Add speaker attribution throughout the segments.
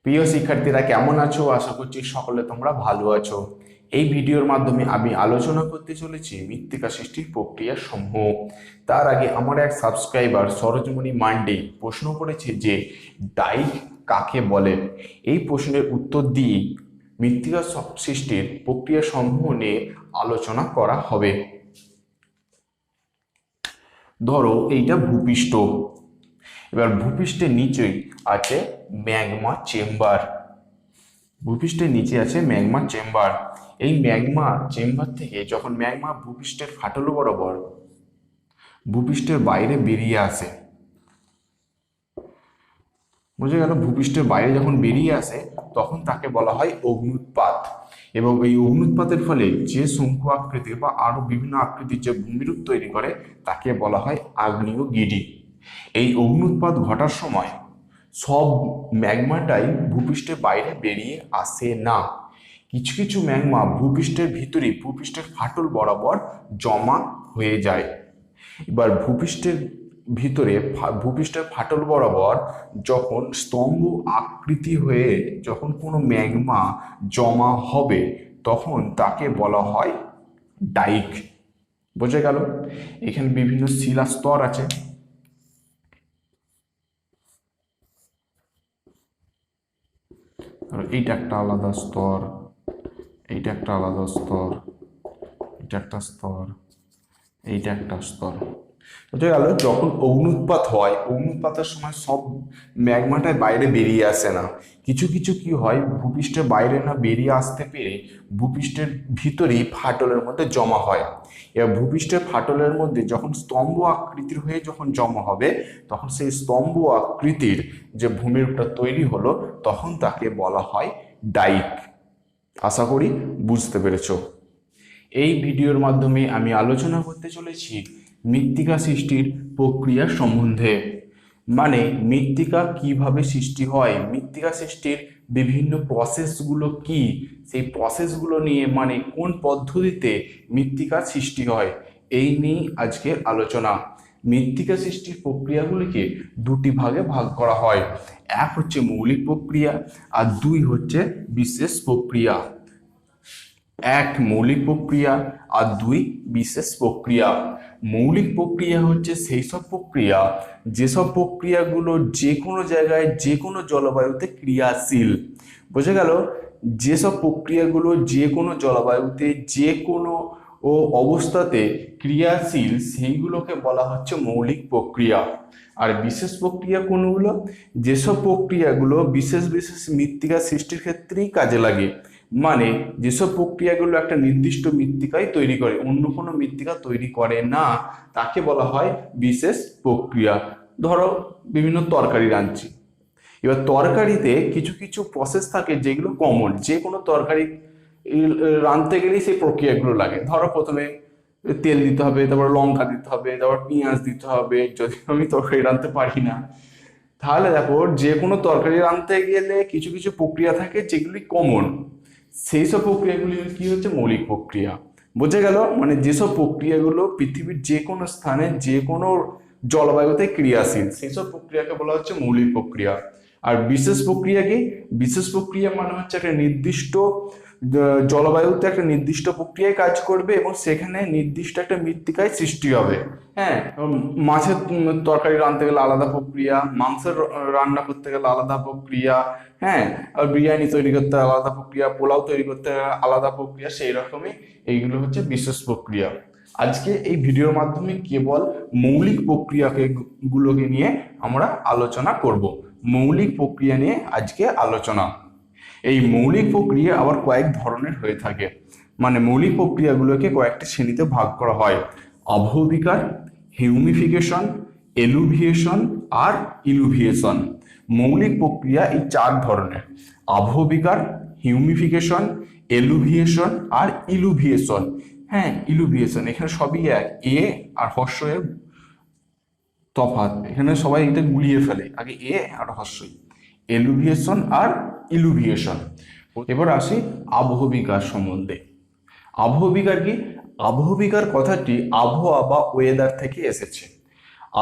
Speaker 1: প্রিয় শিক্ষার্থীরা, কেমন আছো? আশা করছি সকলে তোমরা ভালো আছো। এই ভিডিওর মাধ্যমে আমি আলোচনা করতে চলেছি মৃত্তিকা সৃষ্টির প্রক্রিয়া সমূহ। তার আগে আমার এক সাবস্ক্রাইবার সরোজমণি মান্ডি প্রশ্ন করেছে যে ডাইক কাকে বলে। এই প্রশ্নের উত্তর দিয়ে মৃত্তিকা সৃষ্টির প্রক্রিয়া সমূহ নিয়ে আলোচনা করা হবে। ধরো এইটা ভূপৃষ্ঠ। এবার ভূপৃষ্ঠের নিচেই আছে ম্যাগমা চেম্বার। ভূপৃষ্ঠের নিচে আছে ম্যাগমা চেম্বার। এই ম্যাগমা চেম্বার থেকে যখন ম্যাগমা ভূপৃষ্ঠের ফাটল বরাবর ভূপৃষ্ঠের বাইরে বেরিয়ে আসে, বুঝে গেল? ভূপৃষ্ঠের বাইরে যখন বেরিয়ে আসে তখন তাকে বলা হয় অগ্ন্যুৎপাত। এবং এই অগ্ন্যুৎপাতের ফলে যে শঙ্কু আকৃতির বা আরো বিভিন্ন আকৃতির যে ভূমিরূপ তৈরি করে তাকে বলা হয় আগ্নেয়গিরি। এই অগ্ন্যুৎপাত ঘটার সময় সব ম্যাগমাটাই ভূপৃষ্ঠের বাইরে বেরিয়ে আসে না। কিছু কিছু ম্যাগমা ভূপৃষ্ঠের ভিতরে ভূপৃষ্ঠের ফাটল বরাবর জমা হয়ে যায়। এবার ভূপৃষ্ঠের ভিতরে ভূপৃষ্ঠের ফাটল বরাবর যখন স্তম্ভ আকৃতি হয়ে যখন কোনো ম্যাগমা জমা হবে তখন তাকে বলা হয় ডাইক। বোঝা গেল? এখানে বিভিন্ন শিলা স্তর আছে। এইটা একটা আলাদা স্তর, এইটা একটা আলাদা স্তর, এটা একটা স্তর, এইটা একটা স্তর। বোঝা গেল? যখন অগ্ন্যুৎপাত হয়, অগ্ন্যুৎপাতের সময় সব ম্যাগমাটাই বাইরে বেরিয়ে আসে না। কিছু কিছু কি হয়, ভূপৃষ্ঠের বাইরে না বেরিয়ে আসতে পেরে ভূপৃষ্ঠের ভিতরেই ফাটলের মধ্যে জমা হয়। এবার ভূপৃষ্ঠের ফাটলের মধ্যে যখন স্তম্ভ আকৃতির হয়ে যখন জমা হবে তখন সেই স্তম্ভ আকৃতির যে ভূমিরূপটা তৈরি হলো তখন তাকে বলা হয় ডাইক। আশা করি বুঝতে পেরেছো। এই ভিডিওর মাধ্যমে আমি আলোচনা করতে চলেছি মৃত্তিকা সৃষ্টির প্রক্রিয়া সম্বন্ধে। মানে মৃত্তিকা কিভাবে সৃষ্টি হয়, মৃত্তিকা সৃষ্টির বিভিন্ন প্রসেসগুলো কি, সেই প্রসেসগুলো নিয়ে মানে কোন পদ্ধতিতে মৃত্তিকা সৃষ্টি হয় এই নিয়ে আজকের আলোচনা। মৃত্তিকা সৃষ্টির প্রক্রিয়াগুলিকে দুটি ভাগে ভাগ করা হয়। এক হচ্ছে মৌলিক প্রক্রিয়া আর দুই হচ্ছে বিশেষ প্রক্রিয়া। এক মৌলিক প্রক্রিয়া আর দুই বিশেষ প্রক্রিয়া। মৌলিক প্রক্রিয়া হচ্ছে সেই সব প্রক্রিয়া যেসব প্রক্রিয়াগুলো যে কোনো জায়গায় যে কোনো জলবায়ুতে ক্রিয়াশীল। বোঝা গেল? যেসব প্রক্রিয়াগুলো যে কোনো জলবায়ুতে যে কোনো অবস্থাতে ক্রিয়াশীল সেইগুলোকে বলা হচ্ছে মৌলিক প্রক্রিয়া। আর বিশেষ প্রক্রিয়া কোনগুলো? যেসব প্রক্রিয়াগুলো বিশেষ বিশেষ মৃত্তিকা সৃষ্টির ক্ষেত্রেই কাজে লাগে। মানে যেসব প্রক্রিয়াগুলো একটা নির্দিষ্ট মৃত্তিকায় তৈরি করে, অন্য কোনো মৃত্তিকা তৈরি করে না, তাকে বলা হয় বিশেষ প্রক্রিয়া। ধরো বিভিন্ন তরকারি রাঁধছি। এবার তরকারিতে কিছু কিছু প্রসেস থাকে যেগুলো কমন, যে কোনো তরকারি রাঁধতে গেলেই সেই প্রক্রিয়াগুলো লাগে। ধরো প্রথমে তেল দিতে হবে, তারপর লঙ্কা দিতে হবে, তারপর পেঁয়াজ দিতে হবে। যদি আমি তরকারি রাঁধতে পারি না, তাহলে দেখো যে কোনো তরকারি রাঁধতে গেলে কিছু কিছু প্রক্রিয়া থাকে যেগুলি কমন। সেই সব প্রক্রিয়াগুলি কি হচ্ছে মৌলিক প্রক্রিয়া। বোঝা গেল? মানে যেসব প্রক্রিয়াগুলো পৃথিবীর যে কোনো স্থানে যে কোনো জলবায়ুতে ক্রিয়াশীল সেই সব প্রক্রিয়াকে বলা হচ্ছে মৌলিক প্রক্রিয়া। আর বিশেষ প্রক্রিয়া কি? বিশেষ প্রক্রিয়া মানে হচ্ছে একটা নির্দিষ্ট জলবায়ুতে একটা নির্দিষ্ট প্রক্রিয়ায় কাজ করবে এবং সেখানে নির্দিষ্ট একটা মৃত্তিকায় সৃষ্টি হবে। হ্যাঁ, মাছের তরকারি রাঁধতে গেলে আলাদা প্রক্রিয়া, মাংসের রান্না করতে গেলে আলাদা প্রক্রিয়া, হ্যাঁ, আর বিরিয়ানি তৈরি করতে আলাদা প্রক্রিয়া, পোলাও তৈরি করতে আলাদা প্রক্রিয়া। সেই রকমই এইগুলো হচ্ছে বিশেষ প্রক্রিয়া। আজকে এই ভিডিওর মাধ্যমে কেবল মৌলিক প্রক্রিয়াকে গুলোকে নিয়ে আমরা আলোচনা করব। মৌলিক প্রক্রিয়া নিয়ে আজকে আলোচনা। এই মৌলিক প্রক্রিয়া আবার কয়েক ধরনের হয়ে থাকে। মানে মৌলিক প্রক্রিয়াগুলোকে কয়েকটি শ্রেণীতে ভাগ করা হয়: আবহবিকার, হিউমিফিকেশন, এলুভিয়েশন আর ইলুভিয়েশন। মৌলিক প্রক্রিয়া এই চার ধরনের: আবহবিকার, হিউমিফিকেশন, এলুভিয়েশন আর ইলুভিয়েশন। হ্যাঁ, ইলুভিয়েশন এখানে সবই এক, এ আর হর্ষ এর তফাৎ। এখানে সবাই এটা গুলিয়ে ফেলে, আগে এ আর হর্ষই। এলুভিয়েশন আর ইলুভিয়েশন। এবার আসি আবহবিকার সম্বন্ধে। আবহবিকার কি? আবহবিকার কথাটি আবহাওয়া বা ওয়েদার থেকে এসেছে।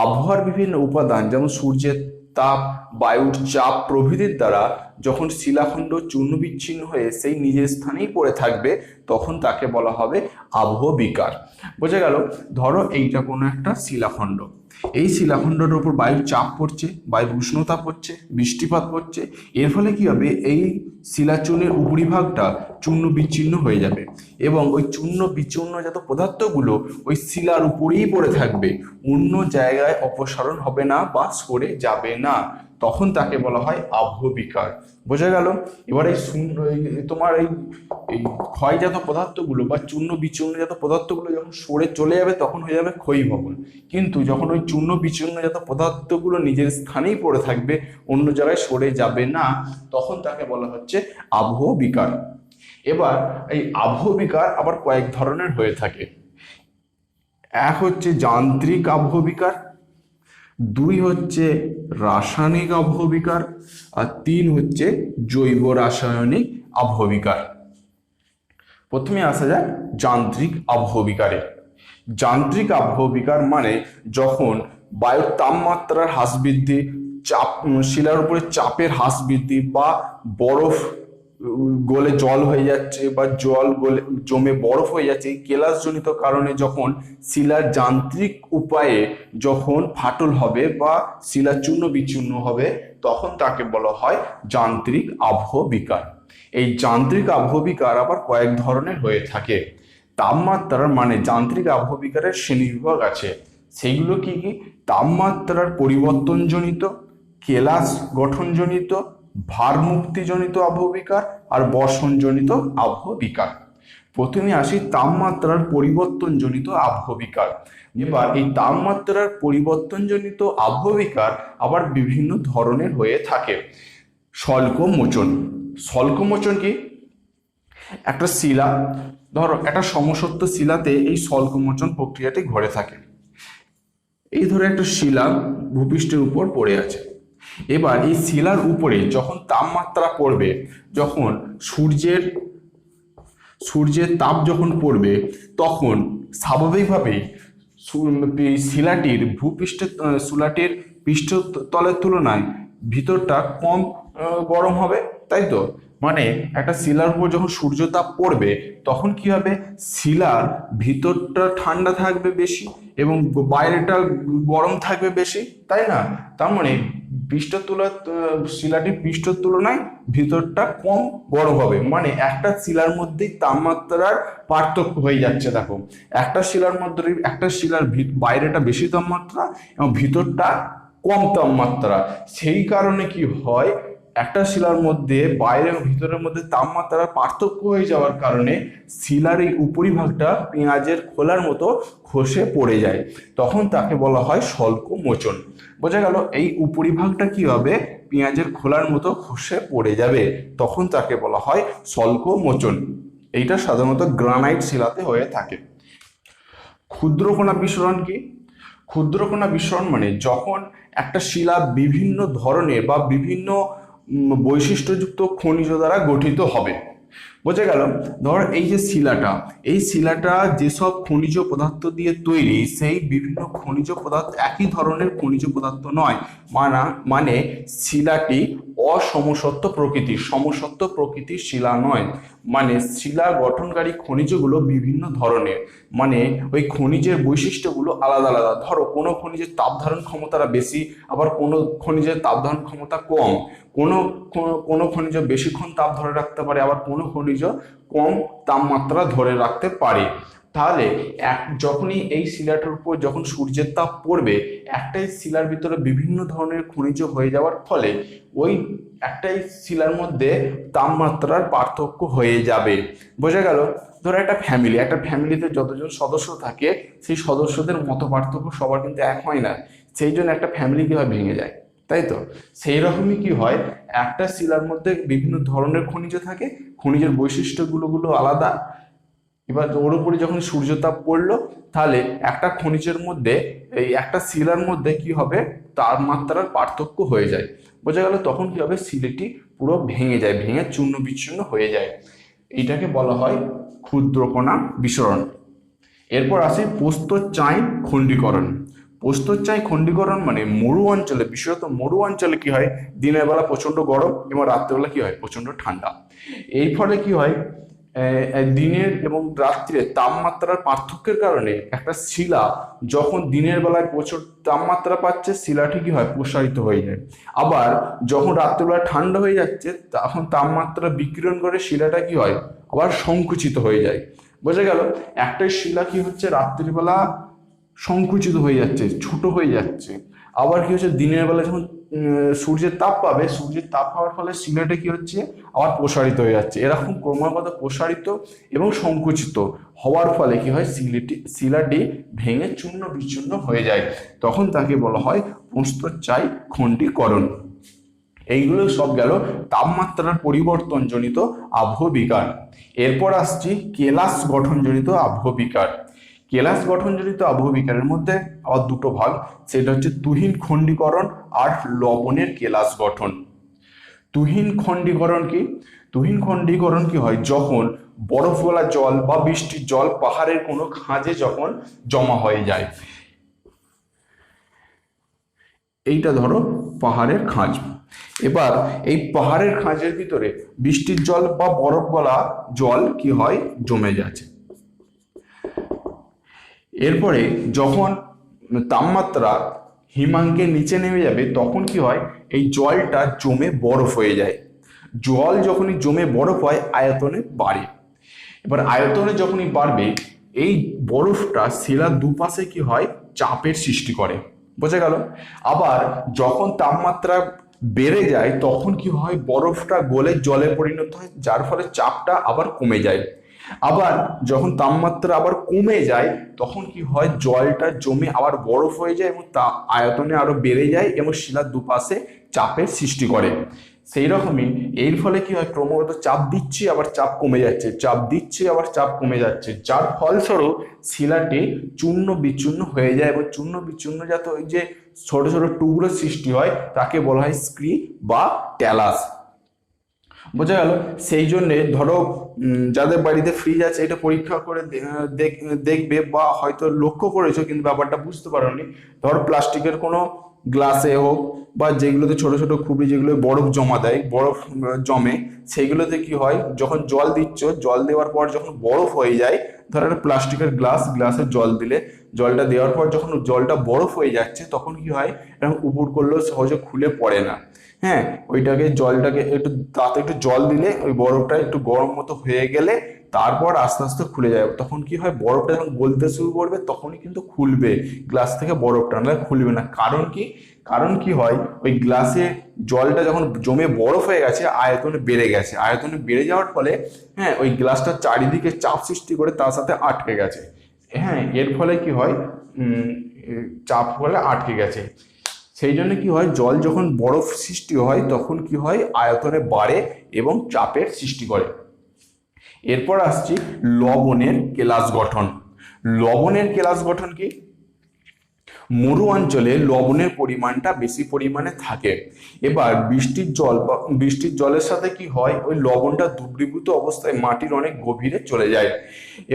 Speaker 1: আবহাওয়ার বিভিন্ন উপাদান যেমন সূর্যের তাপ, বায়ুর চাপ প্রভৃতির দ্বারা যখন শিলাখণ্ড চূর্ণ বিচ্ছিন্ন হয়ে সেই নিজের স্থানেই পড়ে থাকবে তখন তাকে বলা হবে আবহ বিকার। বোঝা গেল? ধরো এইটা কোনো একটা শিলাখণ্ড, এই শিলাখণ্ডটার উপর বায়ুর চাপ পড়ছে, বায়ুর উষ্ণতা পড়ছে, বৃষ্টিপাত পড়ছে, এর ফলে কি হবে, এই শিলাচূর্ণের উপরিভাগটা চূর্ণ বিচ্ছিন্ন হয়ে যাবে এবং ওই চূর্ণ বিচ্ছিন্নজাত পদার্থগুলো ওই শিলার উপরেই পড়ে থাকবে, অন্য জায়গায় অপসারণ হবে না বা সরে যাবে না, তখন তাকে বলা হয় আবহ বিকার। বোঝা গেল? এবার এই তোমার এই ক্ষয়জাত পদার্থগুলো বা চূর্ণ বিচূর্ণজাত পদার্থগুলো যখন সরে চলে যাবে তখন হয়ে যাবে ক্ষয়ীভবন, কিন্তু যখন ওই চূর্ণ বিচূর্ণজাত পদার্থগুলো নিজের স্থানেই পড়ে থাকবে, অন্য জায়গায় সরে যাবে না, তখন তাকে বলা হচ্ছে আবহ বিকার। এবার এই আবহ বিকার আবার কয়েক ধরনের হয়ে থাকে। এক হচ্ছে যান্ত্রিক আবহ বিকার, দুই হচ্ছে রাসায়নিক আবহ বিকার, আর তিন হচ্ছে জৈব রাসায়নিক আবহ বিকার। প্রথমে আসা যাক যান্ত্রিক আবহ বিকারে। যান্ত্রিক আবহ বিকার মানে যখন বায়ুর তাপমাত্রার হ্রাস বৃদ্ধি, চাপ, শিলার উপরে চাপের হ্রাস বৃদ্ধি, বা বরফ গলে জল হয়ে যাচ্ছে বা জল গলে জমে বরফ হয়ে যাচ্ছে, এই কেলাসজনিত কারণে যখন শিলার যান্ত্রিক উপায়ে যখন ফাটল হবে বা শিলা চূর্ণ বিচূর্ণ হবে তখন তাকে বলা হয় যান্ত্রিক আবহ বিকার। এই যান্ত্রিক আবহ বিকার আবার কয়েক ধরনের হয়ে থাকে। তাপমাত্রার মানে যান্ত্রিক আবহ বিকারের শ্রেণীবিভাগ আছে, সেইগুলো কি কি? তাপমাত্রার পরিবর্তনজনিত, কেলাস গঠনজনিত, ভারমুক্তিজনিত আবহ বিকার আর বর্ষণজনিত আবহ বিকার। প্রথমে আসি তাপমাত্রার পরিবর্তনজনিত আবহ বিকার। এবার এই তাপমাত্রার পরিবর্তনজনিত আবহ বিকার আবার বিভিন্ন ধরনের হয়ে থাকে। স্বল্পমোচন। স্বল্পমোচন কি? একটা শিলা, ধরো একটা সমসত্ব শিলাতে এই স্বল্পমোচন প্রক্রিয়াটি ঘটে থাকে। এই ধরো একটা শিলা ভূপৃষ্ঠের উপর পড়ে আছে, এবার এই শিলার উপরে যখন তাপমাত্রা পড়বে, যখন সূর্যের তাপ যখন পড়বে তখন স্বাভাবিকভাবেই শিলাটির শিলাটির পৃষ্ঠতলের তুলনায় ভিতরটা কম গরম হবে, তাই তো? মানে একটা শিলার উপর যখন সূর্য তাপ পড়বে তখন কি হবে, শিলার ভিতরটা ঠান্ডা থাকবে বেশি এবং বাইরেটা গরম থাকবে বেশি, তাই না? তার মানে শিলাটির পৃষ্ঠের তুলনায় ভিতরটা কম গরম হবে, মানে একটা শিলার মধ্যেই তাপমাত্রার পার্থক্য হয়ে যাচ্ছে। দেখো, একটা শিলার বাইরেটা বেশি তাপমাত্রা এবং ভিতরটা কম তাপমাত্রা, সেই কারণে কি হয়, একটা শিলার মধ্যে বাইরে এবং ভিতরের মধ্যে তাপমাত্রার পার্থক্য হয়ে যাওয়ার কারণে শিলার এই উপরিভাগটা পেঁয়াজের খোলার মতো খসে পড়ে যায়, তখন তাকে বলা হয় স্বল্পমোচন। বোঝা গেল? এই উপরিভাগটা কি হবে, পেঁয়াজের খোলার মতো খসে পড়ে যাবে, তখন তাকে বলা হয় স্বল্পমোচন। এইটা সাধারণত গ্রানাইট শিলাতে হয়ে থাকে। ক্ষুদ্রকণা বিস্ফোরণ কি? ক্ষুদ্রকণা বিস্ফোরণ মানে যখন একটা শিলা বিভিন্ন ধরনের বা বিভিন্ন বৈশিষ্ট্যযুক্ত খনিজ দ্বারা গঠিত হবে। বোঝা গেল? ধর এই যে এই শিলাটা যেসব খনিজ পদার্থ দিয়ে তৈরি, সেই বিভিন্ন খনিজ পদার্থ একই ধরনের খনিজ পদার্থ নয়, মানে শিলাটি অসমসত্ব প্রকৃতির, সমসত্ব প্রকৃতির শিলা নয়, মানে শিলা গঠনকারী খনিজগুলো বিভিন্ন ধরনের, মানে ওই খনিজের বৈশিষ্ট্যগুলো আলাদা আলাদা। ধরো কোনো খনিজের তাপ ধারণ ক্ষমতাটা বেশি, আবার কোনো খনিজের তাপ ধারণ ক্ষমতা কম, কোনো কোনো খনিজ বেশিক্ষণ তাপ ধরে রাখতে পারে, আবার কোনো খনিজ কম তাপমাত্রা ধরে রাখতে পারে। তাহলে যখনই এই শিলাটার উপর যখন সূর্যের তাপ পড়বে, একটাই শিলার ভিতরে বিভিন্ন ধরনের খনিজ হয়ে যাওয়ার ফলে ওই একটাই শিলার মধ্যে তাপমাত্রার পার্থক্য হয়ে যাবে। বোঝা গেল? ধরো একটা ফ্যামিলিতে যতজন সদস্য থাকে সেই সদস্যদের মত পার্থক্য সবার কিন্তু এক হয় না, সেই জন্য একটা ফ্যামিলি কিভাবে ভেঙে যায়, তাই তো? সেই রকমই কি হয়, একটা শিলার মধ্যে বিভিন্ন ধরনের খনিজ থাকে, খনিজের বৈশিষ্ট্যগুলো আলাদা। এবার ওর উপরে যখন সূর্যতাপ পড়লো, তাহলে একটা খনিজের মধ্যে এই একটা শিলার মধ্যে কি হবে, তাপমাত্রার পার্থক্য হয়ে যায়। বোঝা গেল? তখন কি হবে, শিলাটি পুরো ভেঙে যায়, ভেঙে চূর্ণ বিচ্ছিন্ন হয়ে যায়। এইটাকে বলা হয় ক্ষুদ্রকণা বিস্ফোরণ। এরপর আসে প্রস্থচ্যায়ন খণ্ডীকরণ। প্রস্তরচায়ী খণ্ডীকরণ মানে মরু অঞ্চলে, বিশেষত মরু অঞ্চলে কি হয়, দিনের বেলা প্রচন্ড গরম এবং রাত্রেবেলা কি হয় প্রচন্ড ঠান্ডা। এই ফলে কি হয়, দিনের এবং রাত্রির তাপমাত্রার পার্থক্যের কারণে একটা শিলা যখন দিনের বেলায় প্রচুর তাপমাত্রা পাচ্ছে, শিলাটি কি হয় প্রসারিত হয়ে যায়। আবার যখন রাত্রিবেলা ঠান্ডা হয়ে যাচ্ছে, তখন তাপমাত্রা বিকিরণ করে শিলাটা কি হয় আবার সংকুচিত হয়ে যায়। বোঝা গেল, একটা শিলা কি হচ্ছে রাত্রিবেলা সংকুচিত হয়ে যাচ্ছে, ছোট হয়ে যাচ্ছে। আবার কি হচ্ছে দিনের বেলা যখন সূর্যের তাপ পাবে, সূর্যের তাপ পাওয়ার ফলে শিলাটা কি হচ্ছে আবার প্রসারিত হয়ে যাচ্ছে। এরকম ক্রমাগত প্রসারিত এবং সংকুচিত হওয়ার ফলে কি হয়, শিলাটি ভেঙে চূর্ণ বিচূর্ণ হয়ে যায়। তখন তাকে বলা হয় প্রস্তরচায়ী খণ্ডীকরণ। এইগুলো সব গেল তাপমাত্রার পরিবর্তনজনিত আবহবিকার। এরপর আসছি কেলাস গঠনজনিত আবহবিকার। কেলাস গঠনজনিত আবহবিকারের মধ্যে আবার দুটো ভাগ, সেটা হচ্ছে তুহিন খণ্ডীকরণ আর লবণের কেলাস গঠন। তুহিন খণ্ডীকরণ কি? তুহিন খণ্ডীকরণ কি হয়, যখন বরফওয়ালা জল বা বৃষ্টির জল পাহাড়ের কোনো খাঁজে যখন জমা হয়ে যায়। এইটা ধরো পাহাড়ের খাঁজ, এবার এই পাহাড়ের খাঁজের ভিতরে বৃষ্টির জল বা বরফওয়ালা জল কি হয় জমে যাচ্ছে। এরপরে যখন তাপমাত্রা হিমাঙ্কের নিচে নেমে যাবে, তখন কি হয় এই জলটা জমে বরফ হয়ে যায়। জল যখনই জমে বরফ হয় আয়তনে বাড়ে। এবার আয়তনে যখনই বাড়বে, এই বরফটা শিলার দুপাশে কি হয় চাপের সৃষ্টি করে। বোঝা গেল। আবার যখন তাপমাত্রা বেড়ে যায়, তখন কি হয় বরফটা গলে জলে পরিণত হয়, যার ফলে চাপটা আবার কমে যায়। আবার যখন তাপমাত্রা আবার কমে যায়, তখন কি হয় জলটা জমে আবার বরফ হয়ে যায় এবং তা আয়তনে আরো বেড়ে যায় এবং শিলার দুপাশে চাপের সৃষ্টি করে। সেই রকমই এর ফলে কি হয় ক্রমাগত চাপ দিচ্ছে আবার চাপ কমে যাচ্ছে, চাপ দিচ্ছে আবার চাপ কমে যাচ্ছে, যার ফলস্বরূপ শিলাটি চূর্ণ বিচূর্ণ হয়ে যায় এবং চূর্ণ বিচূর্ণ যাতে ওই যে ছোট ছোট টুকরো সৃষ্টি হয় তাকে বলা হয় স্ক্রি বা ট্যালাস। বোঝা গেল। সেই জন্যে ধরো যাদের বাড়িতে ফ্রিজ আছে এটা পরীক্ষা করে দেখবে বা হয়তো লক্ষ্য করেছো কিন্তু ব্যাপারটা বুঝতে পারোনি। ধরো প্লাস্টিকের কোনো গ্লাসে হোক বা যেগুলোতে ছোট ছোট খুবই যেগুলো বরফ জমা দেয়, বরফ জমে, সেইগুলোতে কি হয় যখন জল দিচ্ছ, জল দেওয়ার পর যখন বরফ হয়ে যায়, ধরো একটা প্লাস্টিকের গ্লাসে জল দিলে, জলটা দেওয়ার পর যখন জলটা বরফ হয়ে যাচ্ছে, তখন কি হয় এরকম উপর করলেও সহজে খুলে পড়ে না। হ্যাঁ, ওইটাকে জলটাকে একটু তাতে একটু জল দিলে ওই বরফটা একটু গরম মতো হয়ে গেলে তারপর আস্তে আস্তে খুলে যাবে। তখন কি হয় বরফটা যখন গলতে শুরু করবে তখনই কিন্তু খুলবে গ্লাস থেকে বরফটা, নাহলে খুলবে না। কারণ কি? কারণ কি হয় ওই গ্লাসে জলটা যখন জমে বরফ হয়ে গেছে, আয়তনে বেড়ে গেছে, আয়তনে বেড়ে যাওয়ার ফলে হ্যাঁ ওই গ্লাসটা চারিদিকে চাপ সৃষ্টি করে তার সাথে আটকে গেছে। হ্যাঁ, এর ফলে কি হয় চাপ ফলে আটকে গেছে। সেই জন্য কি হয় জল যখন বরফ সৃষ্টি হয় তখন কি হয় আয়তনে বাড়ে এবং চাপের সৃষ্টি করে। এরপর আসছি লবণের কেলাস গঠন। লবণের কেলাস গঠন কি? মরু অঞ্চলে লবণের পরিমাণটা বেশি পরিমাণে থাকে। এবার বৃষ্টির জলের সাথে কি হয় ওই লবণটা দ্রবীভূত অবস্থায় মাটির অনেক গভীরে চলে যায়।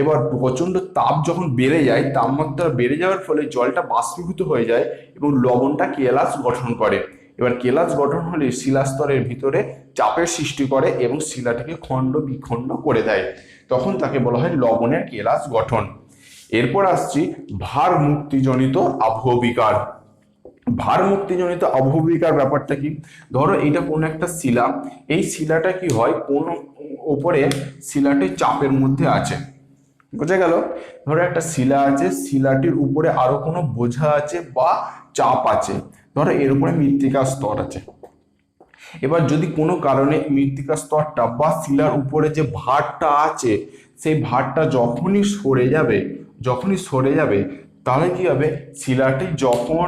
Speaker 1: এবার প্রচন্ড তাপ যখন বেড়ে যায়, তাপমাত্রা বেড়ে যাওয়ার ফলে জলটা বাষ্পীভূত হয়ে যায় এবং লবণটা কেলাস গঠন করে। এবার কেলাস গঠন হলে শিলাস্তরের ভিতরে চাপের সৃষ্টি করে এবং শিলাটিকে খণ্ড বিখণ্ড করে দেয়, তখন তাকে বলা হয় লবণের কেলাস গঠন। এরপর আসছি ভার মুক্তিজনিত আবহবিকার। ভার মুক্তিজনিত আবহবিকার ব্যাপারটা কি? ধরো এটা কোন একটা শিলা, এই শিলাটা কি হয় কোন ওপরে শিলাটি চাপের মধ্যে আছে। বোঝা গেল। ধরো একটা শিলা আছে, শিলাটির উপরে আরো কোনো বোঝা আছে বা চাপ আছে, ধরো এর উপরে মৃত্তিকার স্তর আছে। এবার যদি কোনো কারণে মৃত্তিকার স্তরটা বা শিলার উপরে যে ভারটা আছে সেই ভারটা যখনই সরে যাবে তাহলে কি হবে শিলাটি যখন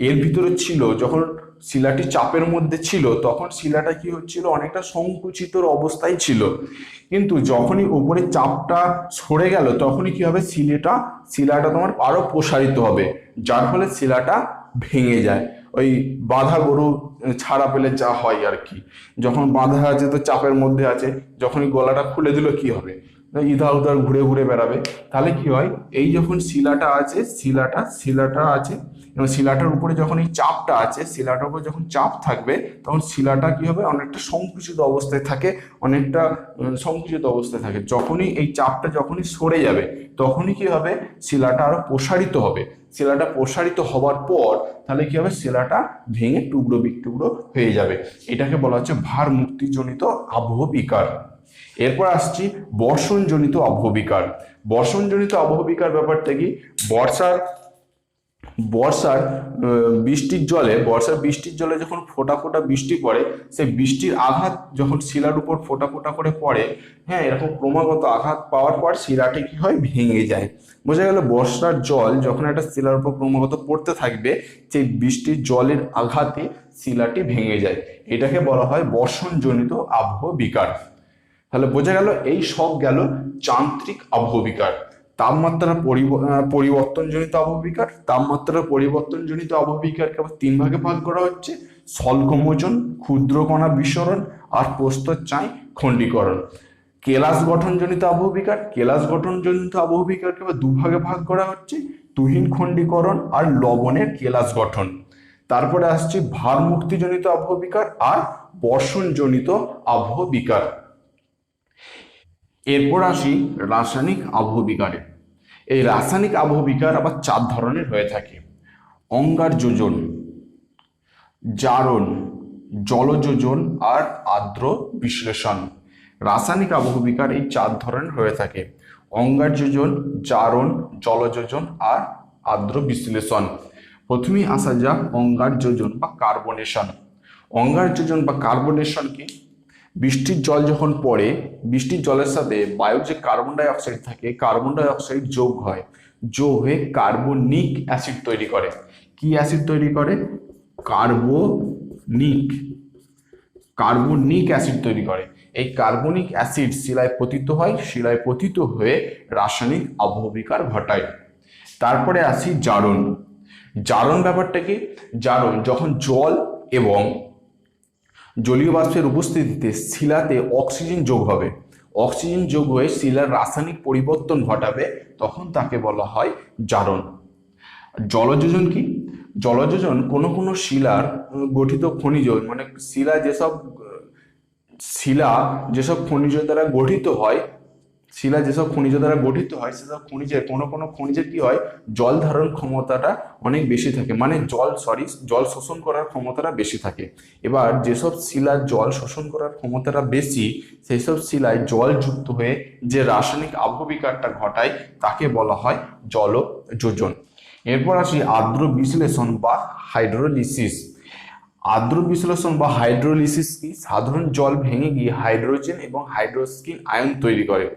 Speaker 1: এর ভিতরে ছিল, যখন শিলাটি চাপের মধ্যে ছিল তখন শিলাটা কি হচ্ছিল অনেকটা সংকুচিত অবস্থায় ছিল, কিন্তু যখনই উপরে চাপটা সরে গেল তখনই কি হবে শিলাটা তোমার আরো প্রসারিত হবে, যার ফলে শিলাটা ভেঙে যায়। ওই বাঁধা গরু ছাড়া পেলে যা হয় আর কি, যখন বাঁধা আছে তো চাপের মধ্যে আছে, যখনই গলাটা খুলে দিল কি হবে ইধার উধার ঘুরে ঘুরে বেড়াবে। তাহলে কি হয়, এই যখন শিলাটা আছে, শিলাটা আছে এবং শিলাটার উপরে যখন এই চাপটা আছে, শিলাটার উপরে যখন চাপ থাকবে তখন শিলাটা কি হবে, অনেকটা সংকুচিত অবস্থায় থাকে, অনেকটা সংকুচিত অবস্থায় থাকে। যখনই এই চাপটা যখনই সরে যাবে তখনই কি হবে, শিলাটা আরো প্রসারিত হবে। শিলাটা প্রসারিত হওয়ার পর তাহলে কি হবে, শিলাটা ভেঙে টুকরো বিটুকরো হয়ে যাবে। এটাকে বলা হচ্ছে ভার মুক্তিজনিত আবহ বিকার। এরপর আসছি বর্ষণজনিত আবহ বিকার। বর্ষণজনিত আবহ বিকার ব্যাপারটা কি, বর্ষার বৃষ্টির জলে যখন ফোঁটা ফোঁটা বৃষ্টি পড়ে, সেই বৃষ্টির আঘাত যখন শিলার উপর ফোঁটা ফোঁটা করে পড়ে, হ্যাঁ, এরকম ক্রমাগত আঘাত পাওয়ার পর শিলাটি কি হয়, ভেঙে যায়। বোঝা গেল, বর্ষার জল যখন একটা শিলার উপর ক্রমাগত পড়তে থাকবে, সেই বৃষ্টির জলের আঘাতে শিলাটি ভেঙে যায়। এটাকে বলা হয় বর্ষণজনিত আবহ বিকার। তাহলে বোঝা গেল, এই সব গেল যান্ত্রিক আবহ বিকার। তাপমাত্রা পরিবর্তনজনিত আবহবিকার। তাপমাত্রা পরিবর্তনজনিত আবহবিকারকে আবার তিন ভাগে ভাগ করা হচ্ছে: স্বল্পমোচন, ক্ষুদ্র কণা বিস্ফোরণ, আর প্রস্তরচাই খণ্ডীকরণ। কেলাস গঠনজনিত আবহবিকার। কেলাস গঠনজনিত আবহবিকারকে আবার দুভাগে ভাগ করা হচ্ছে: তুহিন খণ্ডীকরণ আর লবণের কেলাস গঠন। তারপরে আসছে ভার মুক্তিজনিত আবহবিকার আর বর্ষণজনিত আবহবিকার। এরপর আসি রাসায়নিক আবহ বিকারে। এই রাসায়নিক আবহ বিকার আবার চার ধরনের হয়ে থাকে: অঙ্গার যোজন, জারণ, জলযোজন আর আর্দ্র বিশ্লেষণ। রাসায়নিক আবহ বিকার এই চার ধরনের হয়ে থাকে: অঙ্গার যোজন, জারণ, জলযোজন আর আর্দ্র বিশ্লেষণ। প্রথমেই আসা যাক অঙ্গার যোজন বা কার্বনেশন। অঙ্গার যোজন বা কার্বনেশন কি, বৃষ্টির জল যখন পড়ে, বৃষ্টির জলের সাথে বায়ুর যে কার্বন ডাই অক্সাইড থাকে, কার্বন ডাই অক্সাইড যোগ হয়, যোগ হয়ে কার্বনিক অ্যাসিড তৈরি করে। কি অ্যাসিড তৈরি করে? কার্বনিক অ্যাসিড তৈরি করে। এই কার্বনিক অ্যাসিড শিলায় পতিত হয়, শিলায় পতিত হয়ে রাসায়নিক আবহ বিকার ঘটায়। তারপরে আসি জারণ। জারণ ব্যাপারটা কি, জারণ যখন জল এবং জলীয় বাষ্পের উপস্থিতিতে শিলাতে অক্সিজেন যোগ হবে, অক্সিজেন যোগ হয়ে শিলার রাসায়নিক পরিবর্তন ঘটাবে, তখন তাকে বলা হয় জারণ। জলযোজন কি, জলযোজন কোনো কোনো শিলার গঠিত খনিজ, মানে শিলা যেসব খনিজ দ্বারা গঠিত হয়, সেসব খনিজের কোনো কোনো খনিজের কি হয়, জল ধারণ ক্ষমতাটা অনেক বেশি থাকে, মানে জল শোষণ করার ক্ষমতাটা বেশি থাকে। এবার যেসব শিলার জল শোষণ করার ক্ষমতাটা বেশি, সেই সব শিলায় জল যুক্ত হয়ে যে রাসায়নিক আবহ বিকারটা ঘটায় তাকে বলা হয় জলযোজন। এরপর আসি আর্দ্র বিশ্লেষণ বা হাইড্রোলিসিস। আর্দ্র বিশ্লেষণ বা হাইড্রোলিসিস কি, সাধারণ জল ভেঙে গিয়ে হাইড্রোজেন এবং হাইড্রোক্সিন আয়ন তৈরি করে।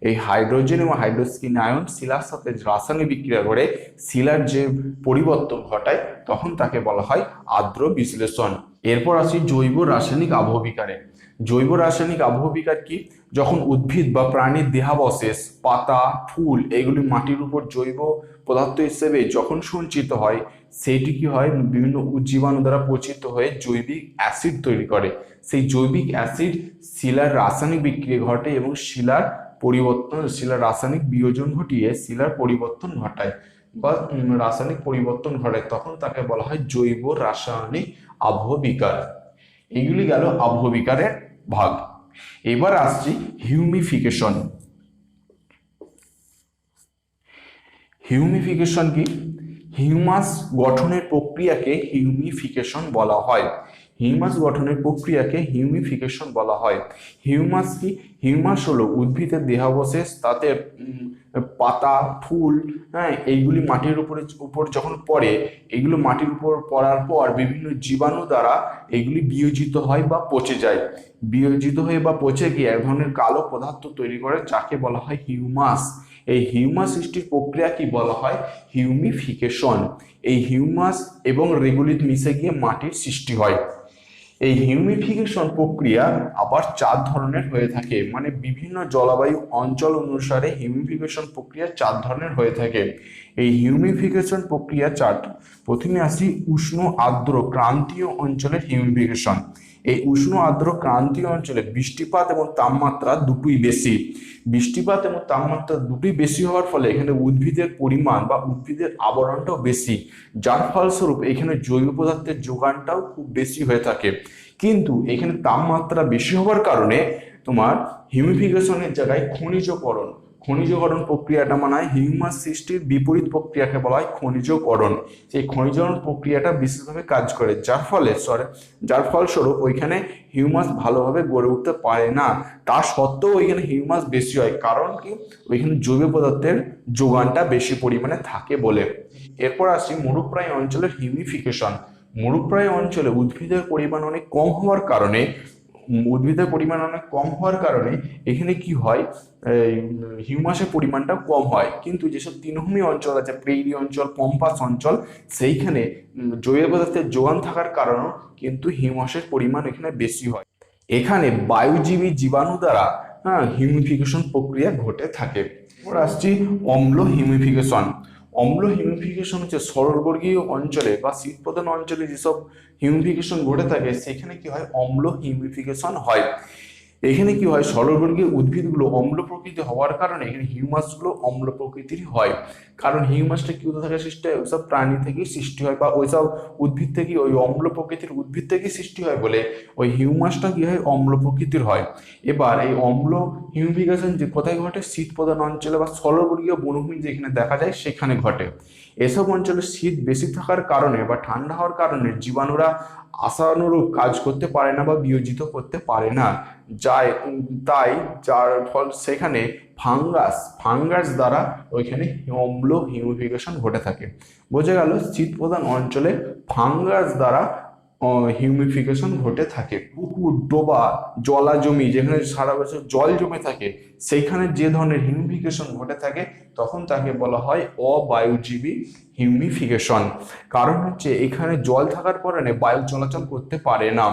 Speaker 1: এই হাইড্রোজেন এবং হাইড্রোক্সিন আয়ন শিলার সাথে রাসায়নিক বিক্রিয়া করে শিলার যে পরিবর্তন ঘটায়, তখন তাকে বলা হয় আর্দ্র বিশ্লেষণ। এরপর আসি জৈব রাসায়নিক আবহ বিকারে। জৈব রাসায়নিক আবহ বিকার কি, যখন উদ্ভিদ বা প্রাণীর দেহাবশেষ, পাতা, ফুল এগুলি মাটির উপর জৈব পদার্থ হিসেবে যখন সঞ্চিত হয়, সেটি কি হয়, বিভিন্ন জীবাণু দ্বারা পচিত হয়ে জৈবিক অ্যাসিড তৈরি করে। সেই জৈবিক অ্যাসিড শিলার রাসায়নিক বিক্রিয়া ঘটে এবং শিলার রাসায়নিক বিয়োজন ঘটিয়ে শিলার পরিবর্তন ঘটায় বা রাসায়নিক পরিবর্তন ঘটায়, তখন তাকে বলা হয় জৈব রাসায়নিক আবহ বিকার। এগুলি গেল আবহ বিকারের ভাগ। এবার আসছি হিউমিফিকেশন। হিউমিফিকেশন কি, হিউমাস গঠনের প্রক্রিয়াকে হিউমিফিকেশন বলা হয়। হিউমাস গঠনের প্রক্রিয়াকে হিউমিফিকেশন বলা হয়। হিউমাস কি, হিউমাস হলো উদ্ভিদের দেহাবশেষ, তাতে পাতা, ফুল, হ্যাঁ, এইগুলি মাটির উপর যখন পড়ে, এগুলো মাটির উপর পড়ার পর বিভিন্ন জীবাণু দ্বারা এগুলি বিয়োজিত হয় বা পচে যায়। বিয়োজিত হয়ে বা পচে গিয়ে এক ধরনের কালো পদার্থ তৈরি করে, যাকে বলা হয় হিউমাস। এই হিউমাস সৃষ্টির প্রক্রিয়া কি বলা হয়? হিউমিফিকেশন। এই হিউমাস এবং রেগুলিত মিশে গিয়ে মাটির সৃষ্টি হয়। এই হিউমিফিকেশন প্রক্রিয়া আবার চার ধরনের হয়ে থাকে, মানে বিভিন্ন জলবায়ু অঞ্চল অনুসারে হিউমিফিকেশন প্রক্রিয়া চার ধরনের হয়ে থাকে। এই হিউমিফিকেশন প্রক্রিয়া চারটি। প্রথমে আসি উষ্ণ আর্দ্র ক্রান্তীয় অঞ্চলের হিউমিফিকেশন। এই উষ্ণ আর্দ্র ক্রান্তীয় অঞ্চলে বৃষ্টিপাত এবং তাপমাত্রা দুটোই বেশি। বৃষ্টিপাত এবং তাপমাত্রা দুটোই বেশি হওয়ার ফলে এখানে উদ্ভিদের পরিমাণ বা উদ্ভিদের আবরণটাও বেশি, যার ফলস্বরূপ এখানে জৈব পদার্থের যোগানটাও খুব বেশি হয়ে থাকে। কিন্তু এখানে তাপমাত্রা বেশি হওয়ার কারণে তোমার হিউমিফিকেশনের জায়গায় খনিজকরণ প্রক্রিয়াটা মানে হয় হিউমাস সৃষ্টির বিপরীত প্রক্রিয়াকে বলা হয় খনিজকরণ। সেই খনিজকরণ প্রক্রিয়াটা বিশেষভাবে কাজ করে, যার ফলস্বরূপ ওইখানে হিউমাস ভালোভাবে গড়ে উঠতে পারে না। তা সত্ত্বেও ওইখানে হিউমাস বেশি হয়, কারণ কি ওইখানে জৈব পদার্থের যোগানটা বেশি পরিমাণে থাকে বলে। এরপর আসছি মরুপ্রায় অঞ্চলের হিউমিফিকেশন। মরুপ্রায় অঞ্চলে উদ্ভিদের পরিমাণ অনেক কম হওয়ার কারণে এখানে কি হয়, হিউমাসের পরিমাণটা কম হয়। কিন্তু যেসব তৃণভূমি অঞ্চল আছে, প্রেইরি অঞ্চল, পম্পাস অঞ্চল, সেইখানে জৈব পদার্থের যোগান থাকার কারণেও কিন্তু হিউমাসের পরিমাণ এখানে বেশি হয়। এখানে বায়ুজীবী জীবাণু দ্বারা হিউমিফিকেশন প্রক্রিয়া ঘটে থাকে। এরপর আসছি অম্ল হিউমিফিকেশন। অম্ল হিউমিফিকেশন হচ্ছে সরলবর্গীয় অঞ্চলে বা শীতপ্রধান অঞ্চলে যেসব হিউমিফিকেশন ঘটে থাকে সেখানে কি হয়, অম্ল হিউমিফিকেশন হয়। এখানে কি হয়, সরলবর্গীয় উদ্ভিদগুলো অম্ল প্রকৃতি হওয়ার কারণে এখানে হিউমাসগুলো অম্ল প্রকৃতির হয়। কারণ হিউমাসটা কি থেকে সৃষ্টি হয়, ওইসব প্রাণী থেকেই সৃষ্টি হয় বা ওইসব উদ্ভিদ থেকে, ওই অম্ল প্রকৃতির উদ্ভিদ থেকেই সৃষ্টি হয় বলে ওই হিউমাসটা কি হয়, অম্ল প্রকৃতির হয়। এবার এই অম্ল হিউমিফিকেশন যে কোথায় ঘটে, শীত প্রধান অঞ্চলে বা সরলবর্গীয় বনভূমি যেখানে দেখা যায় সেখানে ঘটে। এসব অঞ্চলে শীত বেশি থাকার কারণে বা ঠান্ডা হওয়ার কারণে জীবাণুরা আশানুরূপ কাজ করতে পারে না বা বিয়োজিত করতে পারে না, যার ফল সেখানে ফাঙ্গাস দ্বারা ওইখানে অম্ল হিউমিফিকেশন ঘটে থাকে। বোঝা গেল, শীত প্রধান অঞ্চলে ফাঙ্গাস দ্বারা হিউমিফিকেশন ঘটে থাকে। পুকুর, ডোবা, জলা জমি যেখানে সারা বছর জল জমে থাকে সেইখানে যে ধরনের হিউমিফিকেশন ঘটে থাকে তখন তাকে বলা হয় অবায়ুজীবী হিউমিফিকেশন। কারণ হচ্ছে এখানে জল থাকার কারণে বায়ু চলাচল করতে পারে না,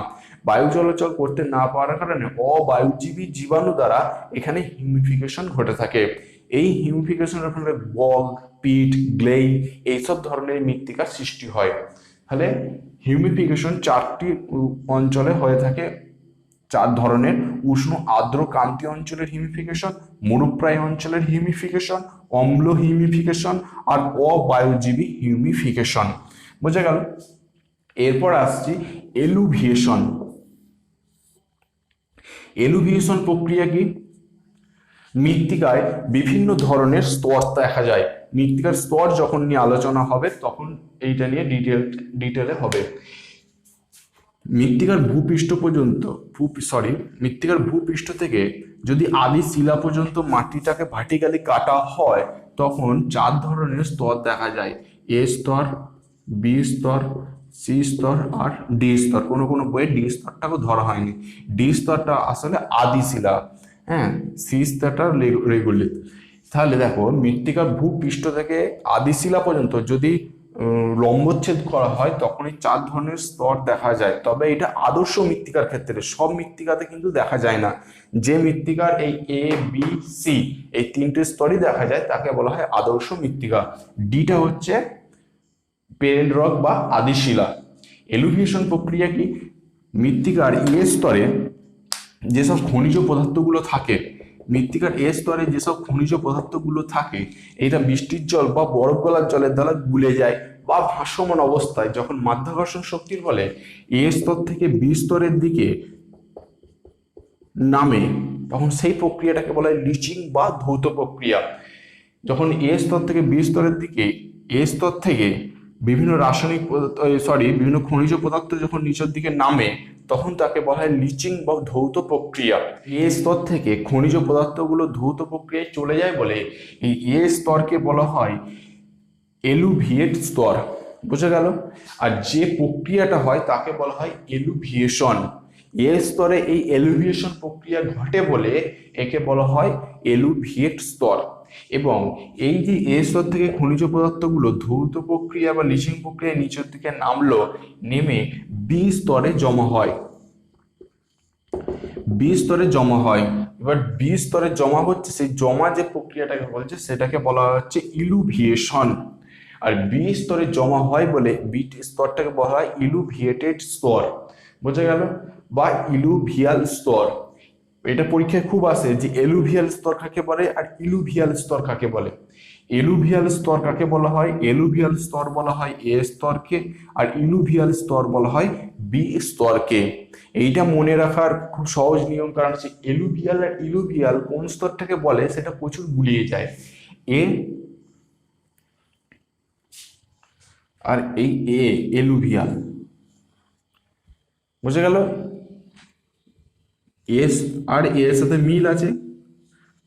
Speaker 1: বায়ু চলাচল করতে না পারার কারণে অবায়ুজীবী জীবাণু দ্বারা এখানে হিউমিফিকেশন ঘটে থাকে। এই হিউমিফিকেশনের ফলে বল, পিট, গ্লেই এইসব ধরনের মৃত্তিকার সৃষ্টি হয়। তাহলে হিউমিফিকেশন চারটি অঞ্চলে হয়ে থাকে, চার ধরনের: উষ্ণ আর্দ্র ক্রান্তীয় অঞ্চলের হিউমিফিকেশন, মরুপ্রায় অঞ্চলের হিউমিফিকেশন, অম্ল হিউমিফিকেশন আর অবায়ুজীবী হিউমিফিকেশন। বোঝা গেল। এরপর আসছি এলুভিয়েশন। এলুভিয়েশন প্রক্রিয়া কি? মৃত্তিকায় বিভিন্ন ধরনের স্তর দেখা যায়। মৃত্তিকার স্তর যখন নিয়ে আলোচনা হবে তখন এইটা নিয়ে ডিটেলে হবে। মৃত্তিকার ভূপৃষ্ঠ থেকে যদি আদি শিলা পর্যন্ত মাটিটাকে ভার্টিক্যালি কাটা হয় তখন চার ধরনের স্তর দেখা যায়: এ স্তর, বি স্তর, সি স্তর আর ডি স্তর। কোনো কোনো বইয়ে ডি স্তরটাকে ধরা হয়নি। ডি স্তরটা আসলে আদি শিলা, সি স্তরটা রেগুলিত। তাহলে দেখো, মৃত্তিকার ভূপৃষ্ঠ থেকে আদি শিলা পর্যন্ত যদি লম্বচ্ছেদ করা হয় তখন এই চার ধরনের স্তর দেখা যায়। তবে এটা আদর্শ মৃত্তিকার ক্ষেত্রে, সব মৃত্তিকাতে কিন্তু দেখা যায় না। যে মৃত্তিকার এই এ, বি, সি এই তিনটে স্তরই দেখা যায় তাকে বলা হয় আদর্শ মৃত্তিকা। ডিটা হচ্ছে পেরেন্ট রক বা আদি শিলা। এলুভিয়েশন প্রক্রিয়া কি? মৃত্তিকার এ স্তরে যেসব খনিজ পদার্থগুলো থাকে, এটা বৃষ্টির জল বা বরফ গলার জলের দ্বারা গুলে যায় বা ভাসমান অবস্থায় যখন মাধ্যাকর্ষণ শক্তির ফলে এ স্তর থেকে বি স্তরের দিকে নামে তখন সেই প্রক্রিয়াটাকে বলা হয় লিচিং বা ধৌত প্রক্রিয়া। যখন এ স্তর থেকে বিভিন্ন বিভিন্ন খনিজ পদার্থ যখন নিচের দিকে নামে তখন তাকে বলা হয় লিচিং বা ধৌত প্রক্রিয়া। এ স্তর থেকে খনিজ পদার্থগুলো ধৌত প্রক্রিয়ায় চলে যায় বলে এই এ স্তরকে বলা হয় এলুভিয়েট স্তর। বোঝা গেল। আর যে প্রক্রিয়াটা হয় তাকে বলা হয় এলুভিয়েশন। এ স্তরে এই এলুভিয়েশন প্রক্রিয়া ঘটে বলে একে বলা হয় এলুভিয়েট স্তর। এবং এই যে এ স্তর থেকে খনিজ পদার্থগুলো ধৌত প্রক্রিয়া বা লিচিং প্রক্রিয়ায় নিচের দিকে নামলো, নেমে বি স্তরে জমা হয়। এবার বি স্তরে জমা হচ্ছে, সেই জমা যে প্রক্রিয়াটাকে বলছে সেটাকে বলা হচ্ছে ইলুভিয়েশন। আর বি স্তরে জমা হয় বলে বি স্তরটাকে বলা হয় ইলুভিয়েটেড স্তর। বোঝা গেল। বা ইলুভিয়াল স্তর। এটা পরীক্ষায় খুব আসে যে এলুভিয়াল স্তর কাকে বলে আর ইলুভিয়াল স্তর কাকে বলে। এলুভিয়াল স্তর কাকে বলা হয়? এলুভিয়াল স্তর বলা হয় এ স্তরকে, আর ইলুভিয়াল স্তর বলা হয় বি স্তরকে। এইটা মনে রাখার খুব সহজ নিয়ম, কারণ হচ্ছে এলুভিয়াল আর ইলুভিয়াল কোন স্তরটাকে বলে সেটা প্রচুর গুলিয়ে যায়। এ আর এই এলুভিয়াল, বুঝে গেল? এস আর এর সাথে মিল আছে,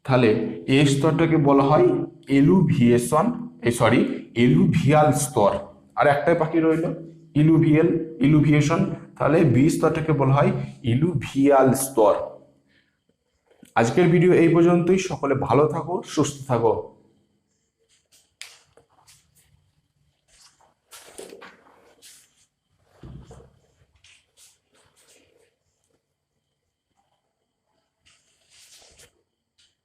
Speaker 1: তাহলে এই স্তরটাকে বলা হয় এলুভিয়েশন, সরি এলুভিয়াল স্তর। আর একটাই বাকি রইল ইলুভিয়েশন, তাহলে বি স্তরটাকে বলা হয় ইলুভিয়াল স্তর। আজকের ভিডিও এই পর্যন্তই। সকলে ভালো থাকো, সুস্থ থাকো।